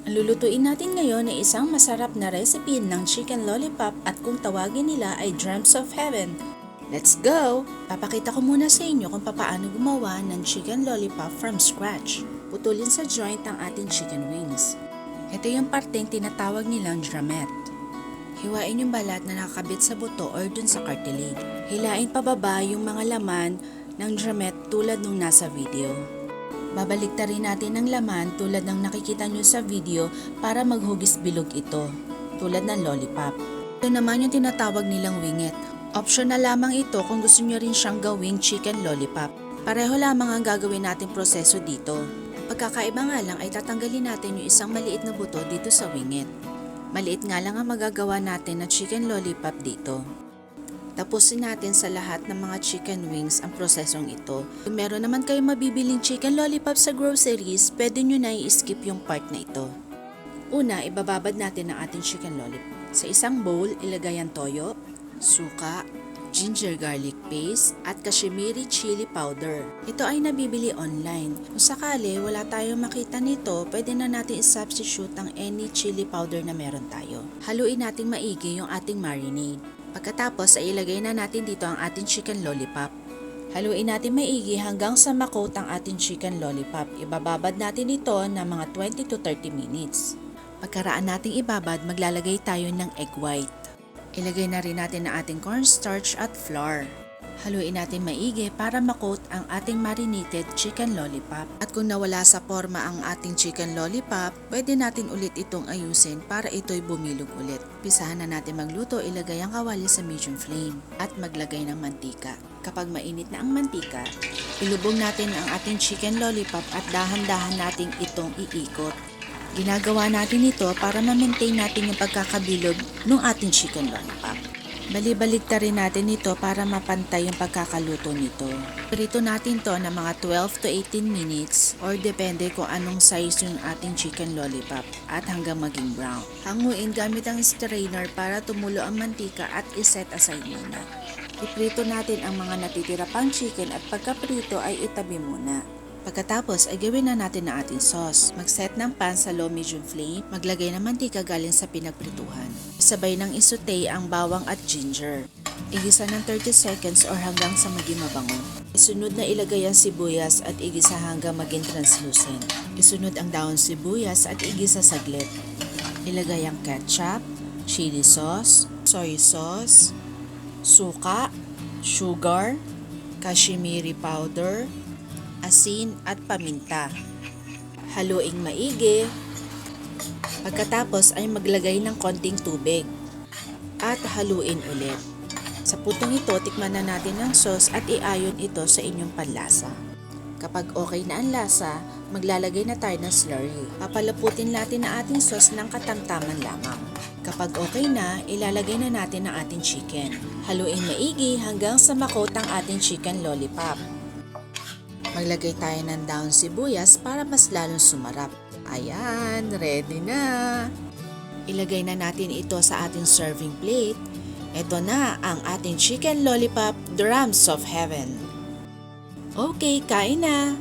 Ang lulutuin natin ngayon ay isang masarap na recipe ng chicken lollipop at kung tawagin nila ay Dreams of Heaven. Let's go! Papakita ko muna sa inyo kung paano gumawa ng chicken lollipop from scratch. Putulin sa joint ang ating chicken wings. Ito yung parteng tinatawag nilang drumette. Hiwain yung balat na nakakabit sa buto or dun sa cartilage. Hilain pababa yung mga laman ng drumette tulad nung nasa video. Babaliktarin natin ang laman tulad ng nakikita nyo sa video para maghugis bilog ito, tulad ng lollipop. Ito naman yung tinatawag nilang winglet. Optional lamang ito kung gusto nyo rin siyang gawing chicken lollipop. Pareho lamang ang gagawin natin proseso dito. Pagkakaiba nga lang ay tatanggalin natin yung isang maliit na buto dito sa winglet. Maliit nga lang ang magagawa natin na chicken lollipop dito. Tapusin natin sa lahat ng mga chicken wings ang prosesong ito. Kung meron naman kayong mabibiling chicken lollipop sa groceries, pwede nyo na i-skip yung part na ito. Una, ibababad natin ang ating chicken lollipop. Sa isang bowl, ilagay ang toyo, suka, ginger garlic paste, at kashmiri chili powder. Ito ay nabibili online. Kung sakali wala tayong makita nito, pwede na natin i-substitute ang any chili powder na meron tayo. Haluin natin maigi yung ating marinade. Pagkatapos ay ilagay na natin dito ang ating chicken lollipop. Haluin natin maigi hanggang sa makoat ang ating chicken lollipop. Ibababad natin ito ng mga 20 to 30 minutes. Pagkaraan nating ibabad, maglalagay tayo ng egg white. Ilagay na rin natin ang ating cornstarch at flour. Haluin natin maigi para makoat ang ating marinated chicken lollipop. At kung nawala sa forma ang ating chicken lollipop, pwede natin ulit itong ayusin para ito'y bumilog ulit. Pisahan na natin magluto, ilagay ang kawali sa medium flame at maglagay ng mantika. Kapag mainit na ang mantika, ilubog natin ang ating chicken lollipop at dahan-dahan nating itong iikot. Ginagawa natin ito para ma-maintain natin yung pagkakabilog ng ating chicken lollipop. Balibaligtarin natin ito para mapantay yung pagkakaluto nito. Prito natin to ng mga 12 to 18 minutes or depende kung anong size yung ating chicken lollipop at hanggang maging brown. Hanguin gamit ang strainer para tumulo ang mantika at iset aside muna. Iprito natin ang mga natitira pang chicken at pagkaprito ay itabi muna. Pagkatapos ay gawin na natin ang ating sauce. Mag-set ng pan sa low medium flame, maglagay ng mantika galing sa pinagprituhan. Isabay ng isaute ang bawang at ginger. Igisa ng 30 seconds or hanggang sa maging mabango. Isunod na ilagay ang sibuyas at igisa hanggang maging translucent. Isunod ang dahon sibuyas at igisa saglit. Ilagay ang ketchup, chili sauce, soy sauce, suka, sugar, kashmiri powder, asin at paminta. Haluing maigi. Pagkatapos ay maglagay ng konting tubig at haluin ulit. Sa putong ito, tikman na natin ang sauce at iayon ito sa inyong panlasa. Kapag okay na ang lasa, maglalagay na tayo ng slurry. Papalaputin natin ang ating sauce ng katamtaman lamang. Kapag okay na, ilalagay na natin ang ating chicken. Haluin maigi hanggang sa makoat ang ating chicken lollipop. Maglagay tayo ng dahon sibuyas para mas lalong sumarap. Ayan, ready na! Ilagay na natin ito sa ating serving plate. Ito na ang ating chicken lollipop, Dreams of Heaven. Okay, kain na!